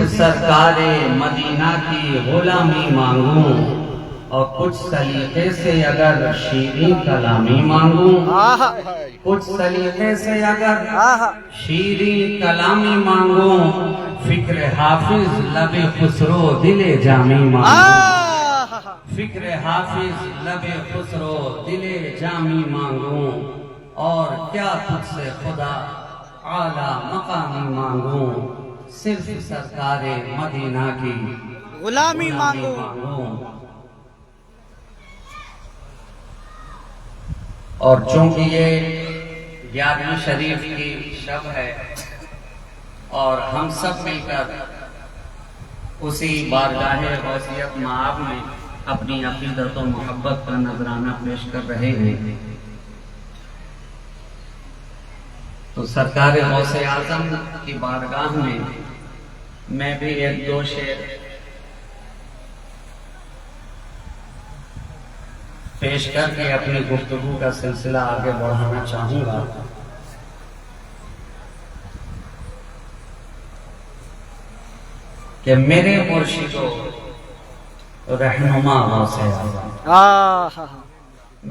سرکار مدینہ کی غلامی مانگوں اور کچھ سلیقے سے اگر شیریں کلامی مانگوں، کچھ سلیقے سے اگر شیریں کلامی مانگوں، فکر حافظ لب خسرو دل جامی مانگوں، فکر حافظ لب خسرو دل جامی مانگوں، اور کیا تجھ سے خدا اعلیٰ مقامی مانگوں، صرف سرکار مدینہ کی غلامی مانگوں۔ اور چونکہ یہ 11ویں شریف کی شب ہے اور ہم سب مل کر اسی بارگاہ غوثیت مآب میں اپنی عقیدت و محبت کا نذرانہ پیش کر رہے ہیں، تو سرکار غوث اعظم کی بارگاہ میں بھی ایک دو شعر پیش کر کے اپنی گفتگو کا سلسلہ آگے بڑھانا چاہوں گا۔ کہ میرے مرشدو رہنما غوث اعظم،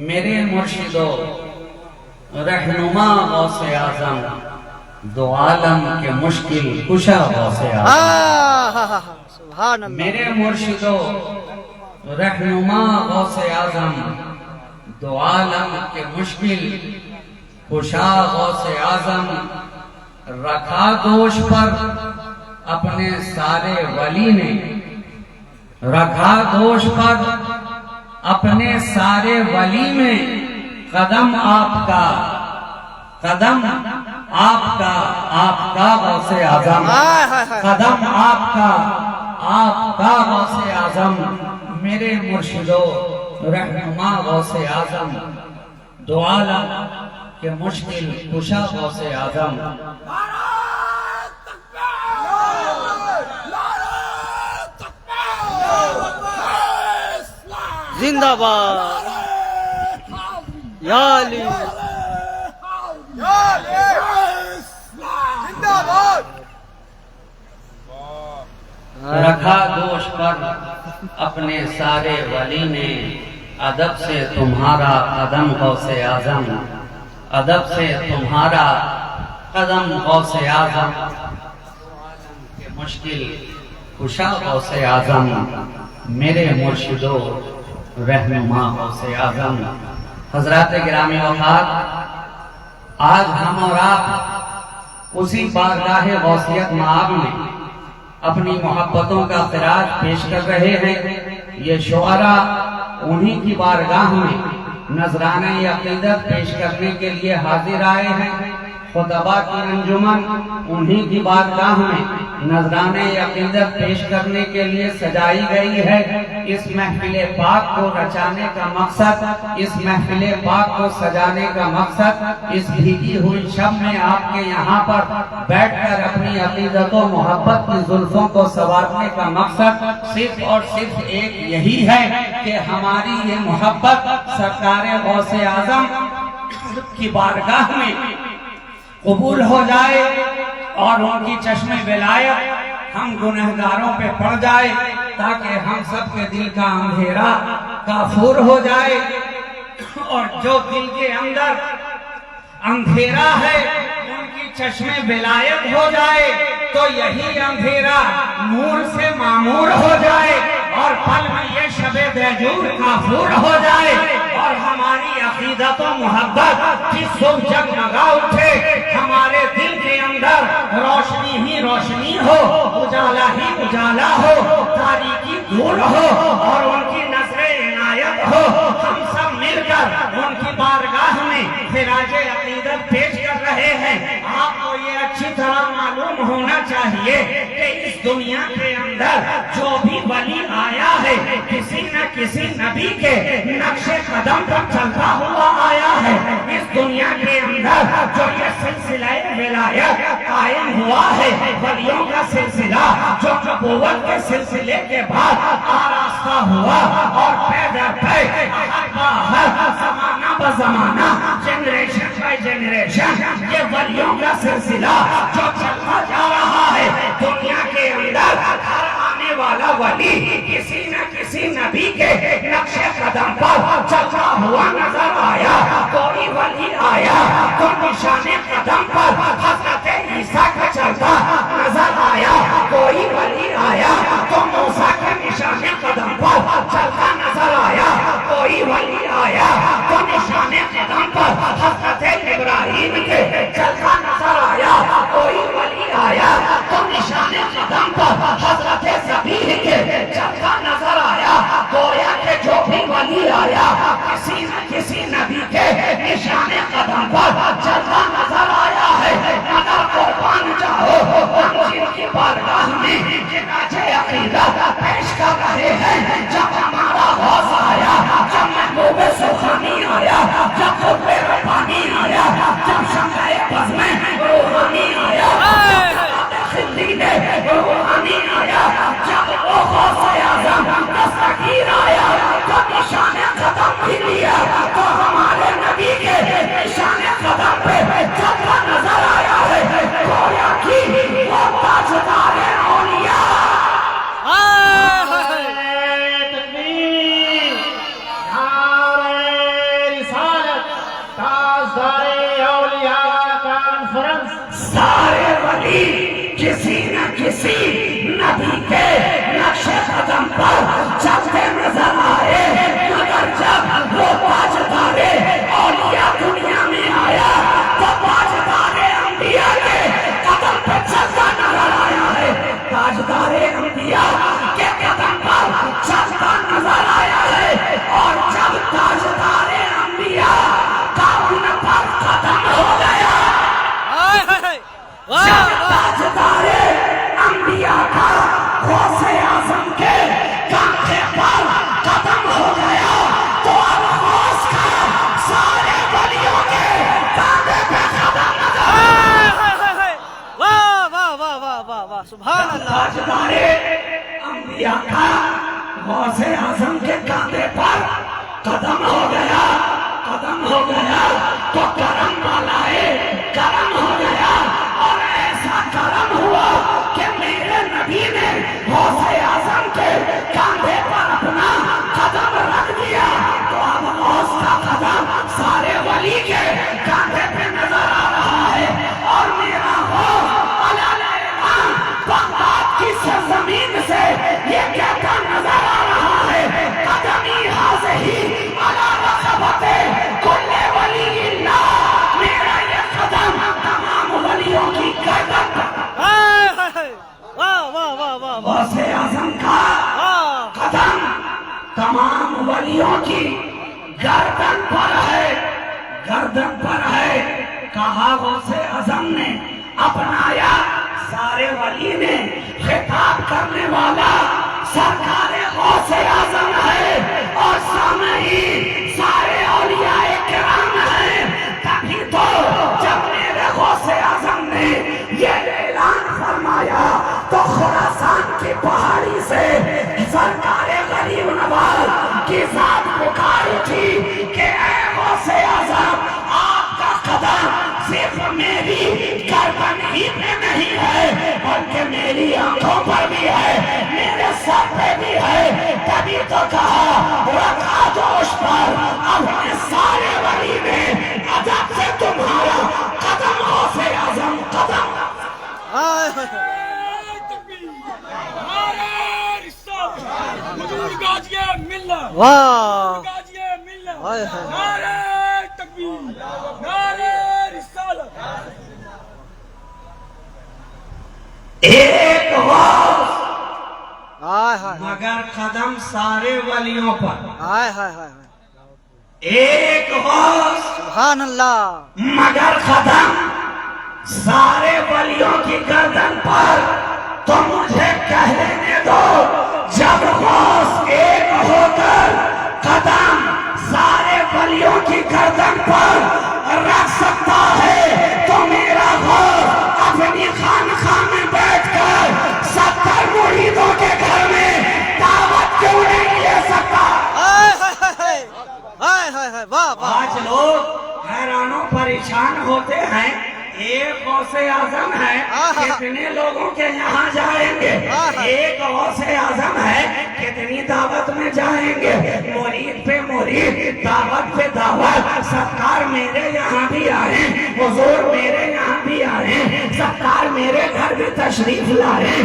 میرے مرشدو رہنما غوث اعظم، دو عالم کے مشکل کشا غوث اعظم، میرے مرشدو رہنما غوث اعظم، دو عالم کے مشکل کشا غوث اعظم، رکھا دوش پر اپنے سارے ولی نے، رکھا دوش پر اپنے سارے ولی میں، قدم آپ کا، قدم آپ کا، آپ کا غوث اعظم، قدم آپ کا، آپ کا غوث اعظم، میرے مرشدو رہنما غوث اعظم، دو عالم کے مشکل کشا غوث اعظم۔ زندہ باد یا علی، زندہ باد۔ رکھا دوش پر اپنے سارے ولی نے، ادب سے تمہارا قدم غوث اعظم، ادب سے تمہارا قدم غوث اعظم، کے مشکل کشا غوث اعظم، میرے مرشدو رہنما غوث اعظم۔ حضرات گرامی وفات، آج ہم اور آپ اسی بارگاہ غوثیت مآب میں اپنی محبتوں کا خراج پیش کر رہے ہیں۔ یہ شعراء انہی کی بارگاہ میں نذرانہ عقیدت پیش کرنے کے لیے حاضر آئے ہیں۔ خطبہ کی انجمن انہی کی بارگاہ میں نذرانہ عقیدت پیش کرنے کے لیے سجائی گئی ہے۔ اس محفل پاک کو رچانے کا مقصد، اس محفل پاک کو سجانے کا مقصد، اس بھیگی ہوئی شب میں آپ کے یہاں پر بیٹھ کر اپنی عقیدت و محبت کی زلفوں کو سنوارنے کا مقصد صرف اور صرف ایک یہی ہے کہ ہماری یہ محبت سرکار غوث اعظم کی بارگاہ میں قبول ہو جائے اور ان کی چشم ولایت ہم گنہگاروں پہ پڑ جائے، تاکہ ہم سب کے دل کا اندھیرا کافور ہو جائے، اور جو دل کے اندر اندھیرا ہے ان کی چشم ولایت ہو جائے، تو یہی اندھیرا نور سے معمور ہو جائے، اور پل میں یہ شب بیجور کافور ہو جائے، اور ہماری عقیدت و محبت کی صبح جگمگا اٹھے، ہمارے دل کے اندر روشنی ہی روشنی ہو، اجالا ہی اجالا ہو، تاریکی دور ہو، اور ان کی نظر عنایت ہو۔ ہم سب مل کر ان کی بارگاہ میں خراج عقیدت پیش کر رہے ہیں۔ آپ کو یہ اچھی طرح معلوم ہونا چاہیے کہ اس دنیا کے اندر جو بھی ولی آیا ہے، کسی نہ کسی نبی کے نقش قدم پر چلتا ہوا آیا ہے۔ اس دنیا کے اندر جو یہ سلسلہ ولایت قائم ہوا ہے، ولیوں کا سلسلہ جو نبوت کے سلسلے کے بعد آراستہ ہوا، اور پیدا پہ زمانہ بزمانہ، جنریشن بائی جنریشن، یہ ولیوں کا سلسلہ جو چلتا جا رہا ہے دنیا کے اندر، निशाने कदम पर हजरत ईसा का चलता नजर आया, कोई वली आया तो मूसा के निशाने कदम पर चलता नजर आया, कोई वली आया तो निशाने कदम पर हजरत इब्राहिम के चलता नजर आया, कोई वली आया तो निशाने कदम पर हजरत ज़बीह के चलता नजर आया। गोया के जो भी वली आया किसी न किसी नबी के निशाने कदम पर चलता नजर आया है। मगर कुर्बान जाओ हम जिनकी बारगाह में जिनाजे अकीदा पेश कर रहे हैं। जब हमारा गौस आया, जब महबूब सुखानी आया, जब खुतबे रब्बानी आया, जब शम्स-ए बज़्म में रूहानी आया, खिल्लीने रूहानी आया, जब वो गौस-ए आज़म दस्तगीर आया तो निशाने कदम भी लिया तो हमारे नबी के निशाने कदम पे चलता नजर आया है। गोया की वो ताजदार औलिया तकबीर, नारे रिसालत, ताजदारे औलिया कॉन्फ्रेंस। सारे वली किसी न किसी नबी के नक्शे कदम पर चलते नजर आए। मगर जब वो ताजदारे औलिया दुनिया में आया तो ताजदारे अंबिया के कदम पे चलता नजर आया है। ताजदारे अंबिया के कदम पर चलता नजर आया है। और जब ताजदारे अंबिया का उन पर कदम हो गया, जब ताजदारे अंबिया का गौसे आज़म के कांधे पर कदम हो गया तो अब गौस का सारे वलियों के कांधे पे कदम नजर वाह वाह वाह वाह वाह वाह सुभान अल्लाह। ताजदारे अंबिया का गौसे आज़म के कांधे पर कदम हो गया, कदम हो गया तो करम वालाए करम हो गया। और ऐसा करम हुआ कि मेरे नबी ने गौसे आज़म के कांधे पर अपना कदम रख दिया तो अब गौस का कदम सारे वली के कांधे पे नजर आ रहा है। और मेरा गौस अल-इमाम बगदाद की सरजमीन से ये कहता नजर आ रहा है, कदमी हाज़िही अला रक़बते कुल्ले वलीइल्लाह, मेरा ये कदम तमाम वलियों की गर्दन पर। वाह वाह वाह वाह वाह गौसे आज़म का कदम तमाम वलियों की गर्दन पर है, गर्दन पर है। कहा गौसे आज़म ने अपनाया, सारे वली ने खिताब करने वाला सरकारे गौसे आज़म है और सामईन सारे औलियाए किराम हैं। तभी तो जब मेरे गौसे आज़म ने ये ऐलान फरमाया तो खुरासान की पहाड़ी से सरकारे गरीब नवाज की जात पुकार उठी कि ऐ गौसे आज़म, आपका कदम सिर्फ मेरी गर्दन ही पे नहीं है बल्कि मेरी आंखों पर भी है, मेरे सर पे भी है। तभी तो कहा रखा जोश पर अपने सारे वली में अदब से तुम्हारा कदम गौसे आज़म कदम। वाह एक गौस हाय हाय मगर कदम सारे वलियों पर, हाय हाय हाय एक गौस सुभान अल्लाह। मगर कदम सारे वलियों की गर्दन पर। तो मुझे कह लेने दो, जब गौस एक होकर कदम सारे वलियों की गर्दन पर रख सकता है तो मेरा गौस अपनी खानखाह में बैठकर 70 मुरीदों के घर में दावत क्यों नहीं ले सकता? हाय हाय हाय हाय हाय हाय वाह वाह। आज लोग हैरानों परेशान होते हैं, एक गौसे आज़म है कितने लोगों के यहाँ जाएंगे, एक गौसे आज़म है कितनी दावत में जाएंगे। मुरीद पे مرید دعوت پہ دعوت سرکار میرے یہاں بھی آئے حضور میرے یہاں بھی آئے سرکار میرے گھر بھی تشریف لائے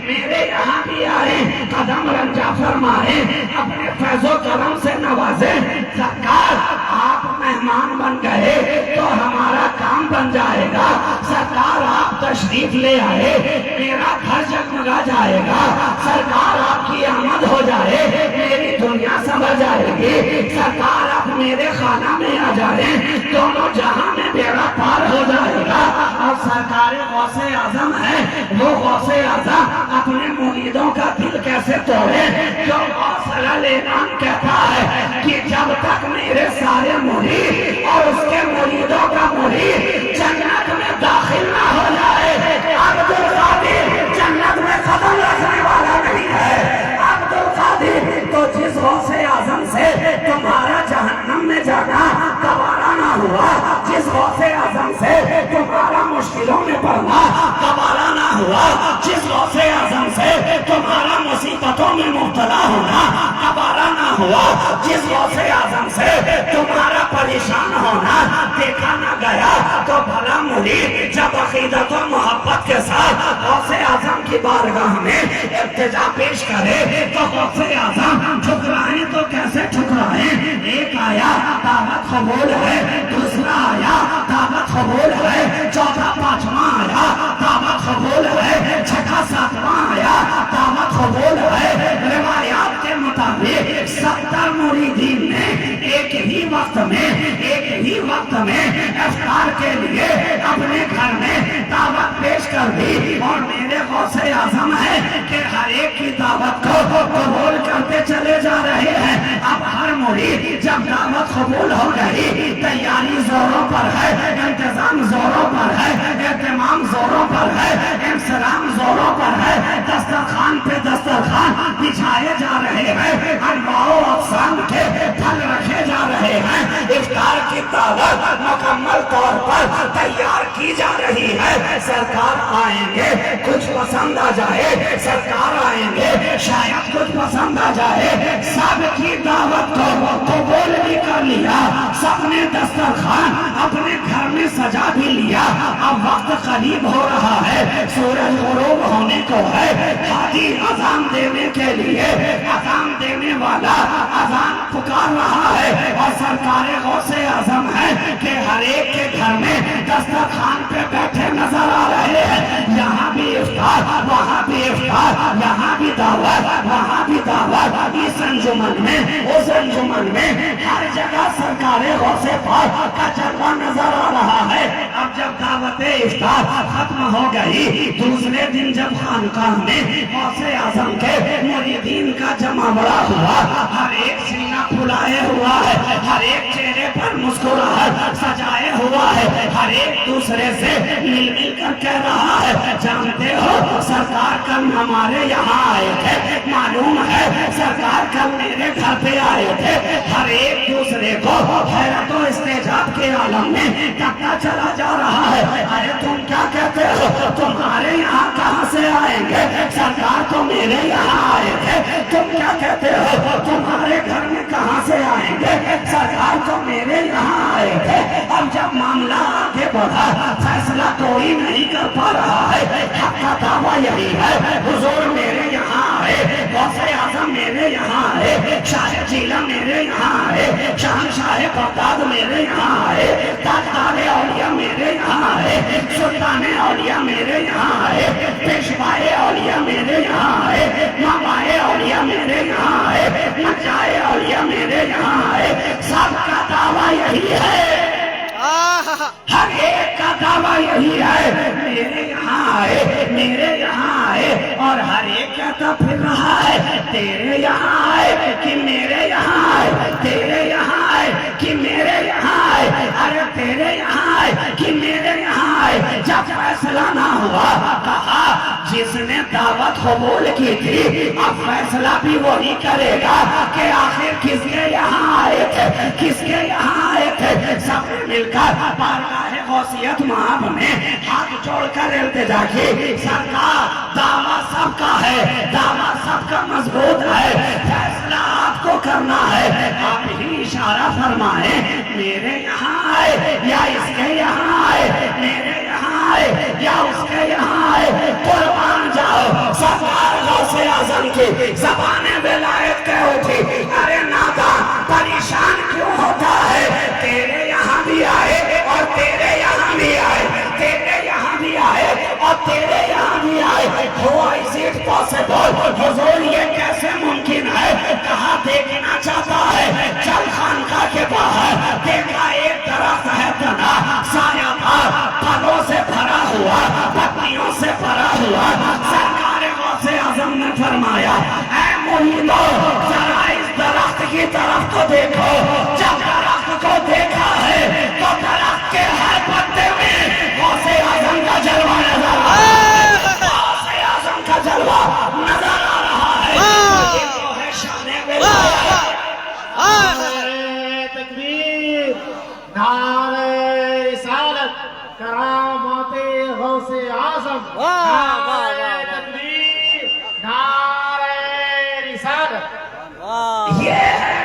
میرے یہاں بھی آئے قدم رنجا فرمائے اپنے فیض و کرم سے نوازے سرکار آپ مہمان بن گئے تو ہمارا کام بن جائے گا سرکار آپ تشریف لے آئے میرا گھر جگمگا جائے گا سرکار آپ کی آمد ہو جائے میری دنیا سنور جائے گی سرکار آپ میرے خانہ میں آ جائیں دونوں جہاں میں بیڑا پار ہو جائے گا اور سرکار غوث اعظم ہے وہ غوث اعظم اپنے مریدوں کا دل کیسے توڑے جو غوث الاعلان کہتا ہے کہ جب تک میرے سارے مرید اور اس کے مریدوں کا مرید جنت میں داخل نہ ہو جائے عبد القادر جنت میں قدم رکھنے والا نہیں ہے عبد القادر تو جس غوث اعظم سے تمہارا جہنم میں جانا گوارا نہ ہوا جس غوث اعظم سے تمہارا مشکلوں میں پڑنا گوارا نہ ہوا جس غوث اعظم سے تمہارا مصیبتوں میں مبتلا ہونا گوارا نہ ہوا جس غوث اعظم سے تمہارا پریشان ہونا دیکھا نہ گیا تو بھلا مرید جب عقیدت و محبت کے ساتھ غوث اعظم کی بارگاہ میں ارتجا پیش کرے تو غوث اعظم ٹھکرائیں تو کیسے ٹھکرائیں ایک آیا دعوت قبول ہے دوسرا آیا دعوت قبول ہے چوتھا پانچواں آیا دعوت قبول ہے چھٹا ساتواں آیا دعوت قبول ہے روایات کے مطابق 70 مریدین نے ایک ہی وقت میں افطار کے لیے اپنے گھر میں دعوت پیش کر دی اور میرے غوث اعظم ہے کہ ہر ایک کی دعوت کو قبول کرتے چلے جا رہے ہیں اب ہر مرید جب دعوت قبول ہو گئی تیاری زوروں پر ہے انتظام زوروں پر ہے اہتمام زوروں پر ہے انسلام زوروں پر ہے دسترخوان پہ دسترخوان بچھائے جا رہے ہیں انواع و اقسام کے پھل رکھے جا رہے ہیں افطار کی دعوت مکمل طور پر تیار کی جا رہی ہے سرکار آئیں گے کچھ پسند آ جائے سرکار آئیں گے شاید کچھ پسند آ جائے سب کی دعوت کو قبول بھی کر لیا سب نے دسترخوان اپنے گھر میں سجا بھی لیا اب وقت قریب ہو رہا ہے سورج غروب ہونے کو ہے ہادی اذان دینے کے لیے اذان دینے والا اذان پکار رہا ہے اور سرکار غوث اعظم ہے کہ ہر ایک کے گھر میں دسترخوان پہ بیٹھے نظر آ رہے ہیں یہاں بھی افطار وہاں بھی افطار یہاں بھی دعوت وہاں بھی دعوت اس انجمن میں اس انجمن میں ہر جگہ سرکار غوث پاک کا جلوہ نظر آ رہا ہے اب جب دعوت افطار ختم ہو گئی دوسرے دن جب خانقاہ میں غوث اعظم کے مریدین کا جمع بڑا ہوا ہر ایک سینہ پھلائے ہوا ہے ہر ایک چہرے پر مسکراہٹ سجائے ہوا ہے ہر ایک دوسرے سے مل مل کر کہہ رہا ہے جانتے ہو سرکار کل ہمارے یہاں آئے تھے معلوم ہے سرکار کل میرے گھر پہ آئے تھے ہر ایک دوسرے کو حیرت و استعجاب کے عالم میں کہتا چلا جا رہا ہے ارے تم کیا کہتے ہو تمہارے یہاں کہاں سے آئیں گے سرکار تو میرے یہاں آئے تھے تم کیا کہتے ہو تمہارے گھر میں کہاں سے آئیں گے سرکار تو میرے یہاں آئے تھے اب جب معاملہ آگے بڑھا فیصلہ کوئی نہیں کر پا رہا ہے حق کا دعویٰ یہی ہے حضور میرے یہاں آئے غوث اعظم میرے یہاں آئے شاہ جیلہ میرے یہاں آئے شہنشاہ بغداد میرے یہاں آئے تاجدار اولیاء میرے یہاں آئے سلطان اولیاء میرے یہاں آئے پیشوائے اولیاء میرے یہاں آئے مامائے اولیاء میرے یہاں آئے نجائے اولیاء میرے یہاں آئے سب کا دعویٰ یہی ہے ہر ایک کا دعویٰ یہی ہے میرے یہاں آئے میرے یہاں آئے اور ہر ایک کہتا پھر رہا ہے تیرے یہاں آئے کہ میرے یہاں آئے تیرے یہاں آئے کہ میرے یہاں آئے ارے تیرے یہاں آئے کہ میرے یہاں آئے جب فیصلہ نہ ہوا کہا جس نے دعوت قبول کی تھی اب فیصلہ بھی وہی کرے گا کہ آخر کس کے یہاں آئے تھے کس کے یہاں آئے تھے سب نے مل کر بارگاہ غوثیت مآب میں ہاتھ جوڑ کر التجا کی سرکار دعویٰ سب کا ہے دعویٰ سب کا مضبوط ہے فیصلہ آپ کو کرنا ہے آپ ہی इशारा फरमाए मेरे यहाँ आए या इसके यहाँ आए, मेरे यहाँ आए या उसके यहाँ आए, कुर्बान जाओ सरकार गौसे आजम की ज़बाने विलायत कह उठी। अरे नादान परेशान क्यों होता है, तेरे यहाँ भी आए और तेरे यहाँ भी आए, तेरे यहाँ भी आए और तेरे यहाँ भी आए। How is it possible? हुजूर ये कैसे मुमकिन है? कहाँ देखना चाहता है? चल खानका के बाहर देखा एक दरख्त है तना सायादार, फलों से भरा हुआ, पत्तियों से भरा हुआ। सरकार गौसे आजम ने फरमाया ऐ मुरीदो जरा इस दरख्त की तरफ तो देखो। जब दरख्त को देखा है तो दरख्त के हर पत्ते में गौसे आजम का जलवा नजर आ रहा है, गौसे आजम का जलवा नजर आ रहा है। ये तो है शान विलायत। नारे तकबीर, नारे रिसालत, करामाते गौसे आजम। नारे तकबीर, नारे रिसालत। ये है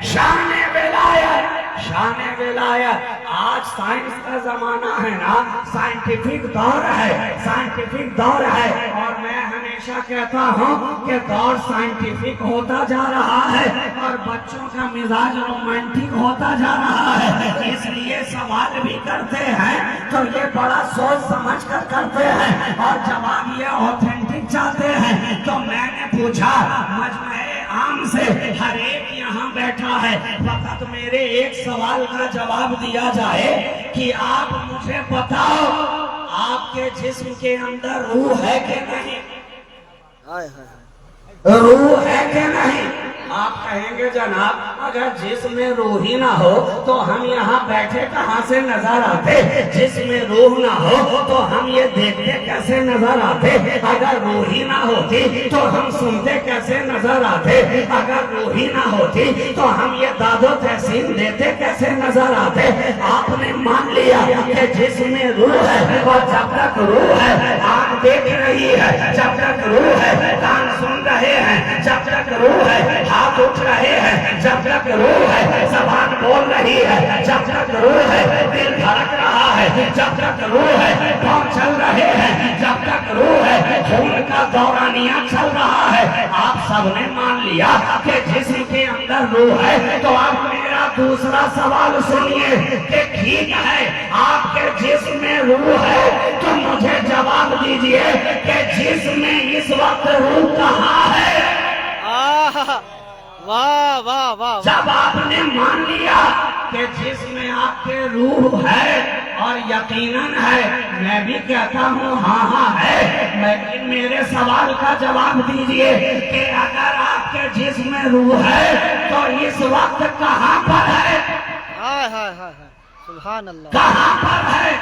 शान विलायत, शान विलायत। आज साइंस का जमाना है ना, साइंटिफिक दौर है, साइंटिफिक दौर है। और मैं हमेशा कहता हूँ कि दौर साइंटिफिक होता जा रहा है और बच्चों का मिजाज रोमांटिक होता जा रहा है। इसलिए सवाल भी करते हैं तो ये बड़ा सोच समझ कर करते हैं और जवाब ये ऑथेंटिक चाहते हैं। तो मैंने पूछा मजमे आम से, हर एक यहाँ बैठा है, फकत मेरे एक सवाल का जवाब दिया जाए कि आप मुझे बताओ आपके जिस्म के अंदर रूह है कि नहीं? रूह है कि नहीं? आप कहेंगे जनाब अगर जिसमें रूह ही ना हो तो हम यहाँ बैठे कहाँ से नजर आते, जिसमें रूह ना हो तो हम ये देखते कैसे नजर आते, अगर रूह ही ना होती तो हम सुनते कैसे नजर आते, अगर रूह ही ना होती तो हम ये दादो तहसीन देते कैसे नजर आते। आपने मान लिया कि जिसमें रूह है और जब तक रूह है आँख देख रही है, जब तक रूह है कान सुन रहे हैं, जब तक रूह है हाथ उठ रहे हैं, जब तक रूह है ज़बान बोल रही है, जब तक रूह है दिल धड़क रहा है, जब तक रूह है पाँव चल रहे हैं, जब तक रूह है खून का दौरानिया चल रहा है। आप सबने मान लिया कि जिस्म के अंदर रूह है। तो अब मेरा दूसरा सवाल सुनिए कि ठीक है आपके जिस्म में रूह है तो मुझे जवाब दीजिए कि जिस्म में इस वक्त रूह कहाँ है? वाह वाह वाह। जब आपने मान लिया कि जिसमें आपके रूह है और यकीनन है, मैं भी कहता हूँ हाँ है, लेकिन मेरे सवाल का जवाब दीजिए कि अगर आपके जिस्म में रूह है तो इस वक्त कहाँ पर है? हाय हाय हाय सुभान अल्लाह। कहाँ पर है?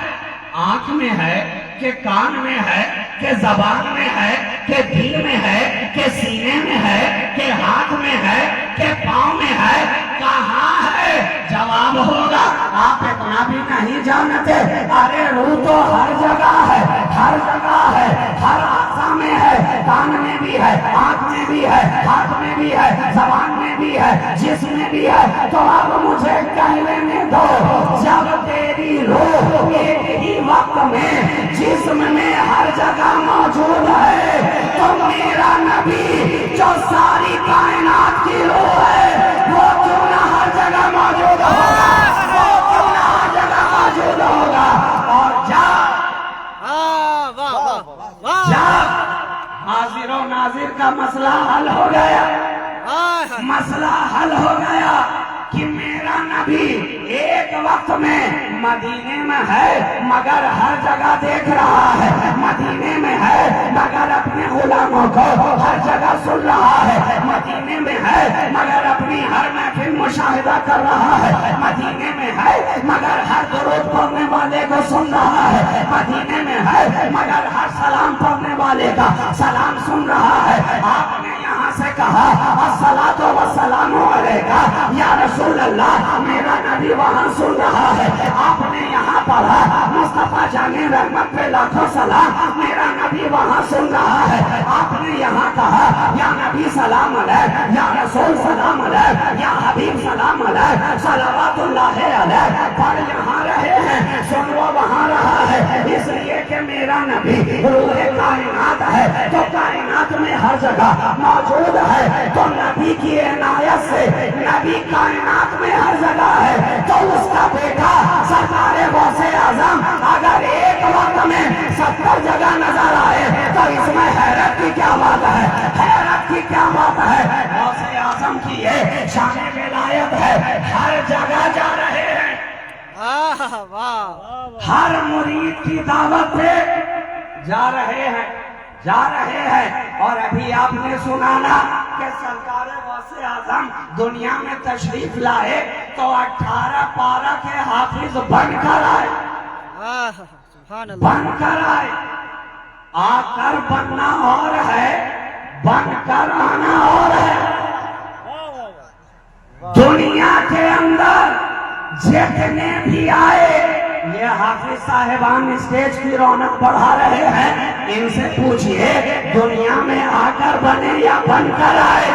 आंख में है कि कान में है कि जबान में है कि दिल में है कि सीने में है कि हाथ में है कि पाँव में है? कहाँ है? जवाब होगा आप इतना भी नहीं जानते। अरे रूह तो हर जगह है, हर जगह है, हर आसा में है, कान में भी है, आँख में भी है, हाथ में भी है, जबान में भी है, जिस्म में भी है। तो अब मुझे कह लेने दो, जब तेरी रूह एक ही वक्त में जिस्म में हर जगह मौजूद है तो मेरा नबी जो सारी कायनात की रूह है वो क्यों ना हर जगह मौजूद होगा, वो क्यों ना हर जगह मौजूद होगा। और वाह वाह वाह। जब हाजिर और नाजिर का मसला हल हो गया, मसला हल हो गया कि मेरा नबी एक वक्त में मदीने में है मगर हर जगह देख रहा है, मदीने में है मगर अपने गुलामों को हर जगह सुन रहा है, मदीने में है मगर अपनी हर महफिल मुशाहिदा कर रहा है, मदीने में है मगर हर दुरूद पढ़ने वाले को सुन रहा है, मदीने में है मगर हर सलाम पढ़ने वाले का सलाम सुन रहा है। आपने यहाँ से कहा अस्सलातु वस्सलामु अलैका या रसूल अल्लाह, मेरा नबी वहाँ सुन रहा है, आपने यहाँ पढ़ा मुस्तफा जाने रहमत पे लाखों सलाम, मेरा नबी वहाँ सुन रहा है, आपने यहाँ कहा या नबी सलाम अलैह, या रसूल सलाम अलैह, या हबीब सलाम अलैह, सलावतुल्लाह अलैह, पढ़ यहाँ रहे हैं, सुन वो वहाँ रहा है, इसलिए कि मेरा नबी रूह कायनात है, तो कायनात में हर जगह मौजूद है, तो नबी की इनायत से नबी कायनात में हर जगह है, तो उसका बेटा सरकार गौसे आजम अगर एक वक्त में 70 जगह नजर आए तो इसमें हैरत की क्या बात है, हैरत की क्या बात है। गौसे आजम की ये शान विलायत है, हर जगह जा रहे हैं, वाह वाह हर मुरीद की दावत पे जा रहे हैं, जा रहे हैं। और अभी आपने सुना ना कि सरकार गौसे आजम दुनिया में तशरीफ लाए तो 18 पारा के हाफिज बनकर आए, वाह सुभान अल्लाह बनकर आए। आकर बनना और है, बनकर आना और है। दुनिया के अंदर जितने भी आए ये हाफिज साहिबान स्टेज की रौनक बढ़ा रहे हैं, इनसे पूछिए दुनिया में आकर बने या बनकर आए,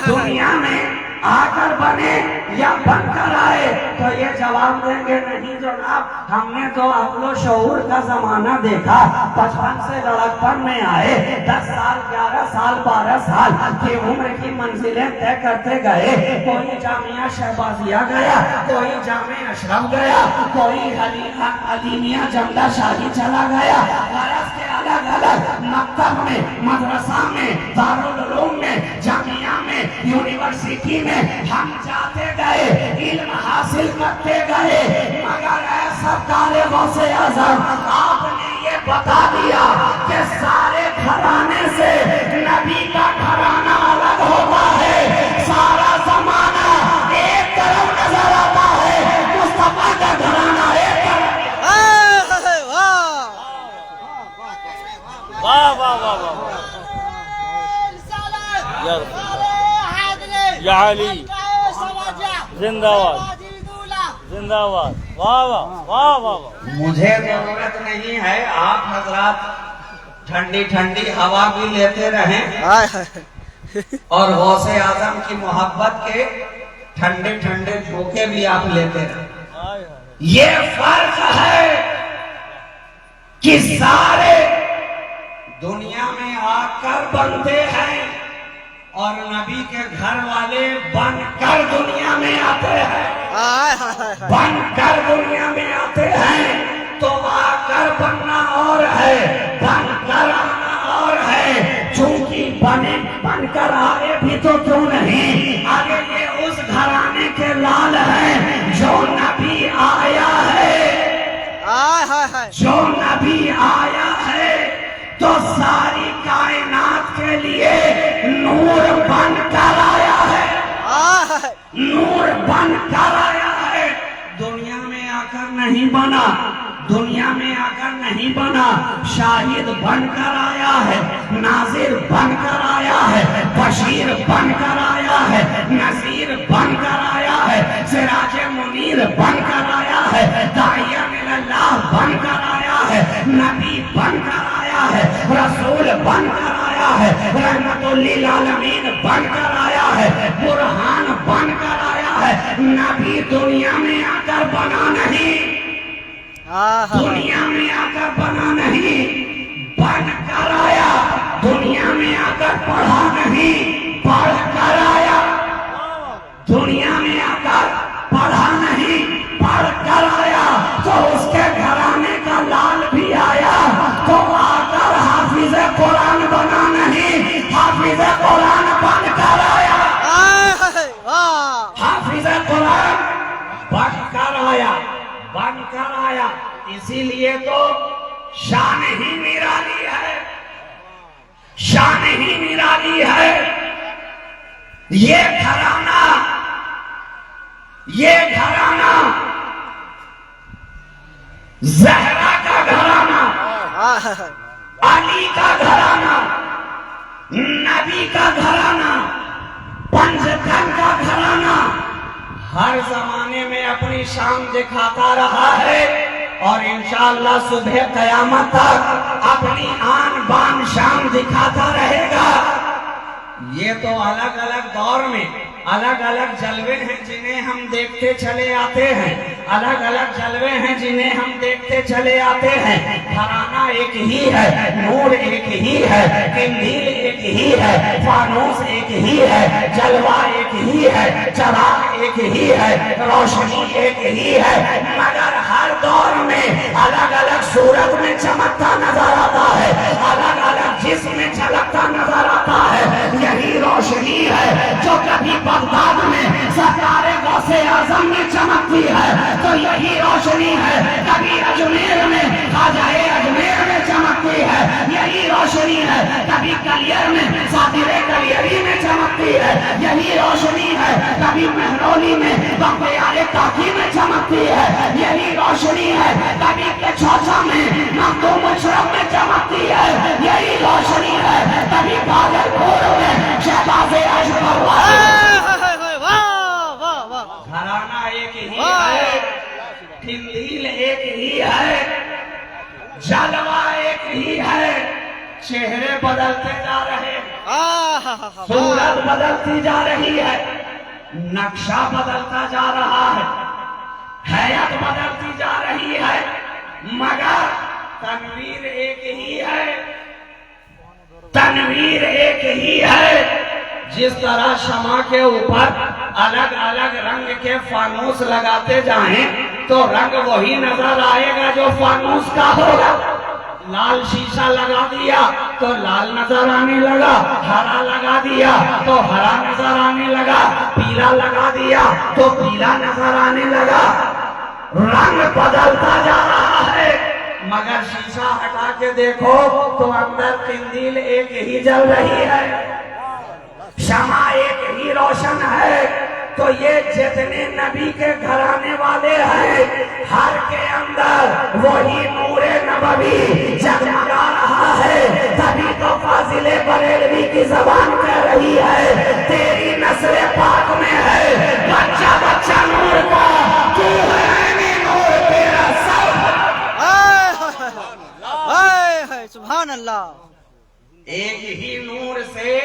दुनिया में आकर बने या बनकर आए, तो ये जवाब देंगे नहीं जनाब, हमने तो अक्लो शऊर का जमाना देखा, 55 से लड़कपन में आए, 10 साल 11 साल 12 साल की उम्र की मंजिलें तय करते गए, कोई जामिया शहबाजिया गया, कोई जामिया अशरफ गया, कोई अलीमिया जमदा शाही चला गया, गरज के अलग अलग मकतब में, मदरसा में, दारुल उलूम में, जामिया में, यूनिवर्सिटी में हम जाते गए, इल्म हासिल करते गए, मगर सरकार गौसे आजम आपने ये बता दिया कि सारे घराने से नबी का घराना अलग होता है, सारा जमाना एक तरफ नजर आता है, मुस्तफा का घराना एक तरफ। वाह वाह वाह वाह या अली जिंदाबाद जिंदाबाद, वाह वाह वाह वाह। मुझे जरूरत नहीं है, आप हजरात ठंडी ठंडी हवा भी लेते रहें और गौसे आजम की मोहब्बत के ठंडे ठंडे झोंके भी आप लेते रहें। ये फर्क है कि सारे दुनिया में आकर बनते हैं और नबी के घर वाले बनकर दुनिया में आते हैं, बनकर दुनिया में आते हैं, तो आकर बनना और है, बनकर आना और है। चूंकि बने बनकर आए भी तो क्यों नहीं, आगे ये उस घराने के लाल हैं जो नबी आया है, जो नबी आया है, तो सारी कायनात के लिए नूर बनकर आया है, नूर बनकर आया है। दुनिया में आकर नहीं बना, दुनिया में आकर नहीं बना, शाहिद बनकर आया है, नाजिर बनकर आया है, बशीर बनकर आया है, नजीर बनकर आया है, सिराज मुनीर बनकर आया है, दाइया इल्लाह बनकर आया है, नबी बनकर आया है, रसूल बनकर आया है, रहमतुल लिल आलमीन बनकर आया है, बुरहान बनकर आया है। नबी दुनिया में आकर बना नहीं, दुनिया में आकर बना नहीं, बनकर आया। दुनिया में आकर पढ़ा नहीं, पढ़कर आया। दुनिया में आकर पढ़ा नहीं, पढ़कर आया। तो उसके घराने का लाल भी आया, तो आकर हाफिज कुरान बना नहीं, हाफिज कुरान बनकर आया, हाफिज कुरान बनकर आया, बनकर आया। इसीलिए तो शान ही निराली है, शान ही निराली है। ये घराना, ये घराना जहरा का घराना, अली का घराना, नबी का घराना, पंचतन का घराना, ہر زمانے میں اپنی شان دکھاتا رہا ہے اور انشاءاللہ صبح قیامت تک اپنی آن بان شان دکھاتا رہے گا۔ یہ تو الگ الگ دور میں الگ الگ جلوے ہیں جنہیں ہم دیکھتے چلے آتے ہیں، الگ الگ جلوے ہیں جنہیں ہم دیکھتے چلے آتے ہیں۔ گھرانہ ایک ہی ہے، نور ایک ہی ہے، قندیل ایک ہی ہے، فانوس ایک ہی ہے، جلوہ ایک ہی ہے، چراغ ایک ہی ہے، روشنی ایک ہی ہے، مگر ہر دور میں الگ الگ صورت میں چمکتا نظر آتا ہے، الگ الگ جسم میں جھلکتا نظر آتا ہے۔ یہی روشنی ہے جو کبھی بغداد میں سرکار غوث اعظم میں چمکتی ہے، تو یہی روشنی ہے کبھی اجمیر میں خواجہ اجمیر میں چمکتی ہے، یہی روشنی ہے کبھی کلیر میں صادر کلیری میں چمکتی ہے، یہی روشنی ہے کبھی مہرولی میں بختیار کاکی میں چمکتی ہے، یہی روشنی ہے کبھی کچھوچا میں مخدوم مشرف میں چمکتی ہے، یہی روشنی ہے کبھی بھاگلپور میں شہباز اشرف گھرانہ ایک ہی ہے، قندیل ایک ہی ہے، جلوہ ایک ہی ہے، چہرے بدلتے جا رہے ہیں، صورت بدلتی جا رہی ہے، نقشہ بدلتا جا رہا ہے، حیات بدلتی جا رہی ہے، مگر تنویر ایک ہی ہے، تنویر ایک ہی ہے۔ جس طرح شمع کے اوپر الگ الگ رنگ کے فانوس لگاتے جائیں تو رنگ وہی نظر آئے گا جو فانوس کا ہوگا۔ لال شیشہ لگا دیا تو لال نظر آنے لگا، ہرا لگا دیا تو ہرا نظر آنے لگا، پیلا لگا دیا تو پیلا نظر آنے لگا، رنگ بدلتا جا رہا ہے، مگر شیشہ ہٹا کے دیکھو تو اندر قندیل ایک ہی جل رہی ہے، شمع ایک ہی روشن ہے۔ تو یہ جتنے نبی کے گھرانے والے ہیں ہر کے اندر وہی نور نبوی جگمگا رہا ہے، تبھی تو فاضل بریلوی کی زبان کہہ رہی ہے تیری نسل پاک میں ہے بچہ بچہ نور کا، تو ہے نور تیرا سب۔ سبحان اللہ۔ ایک ہی نور سے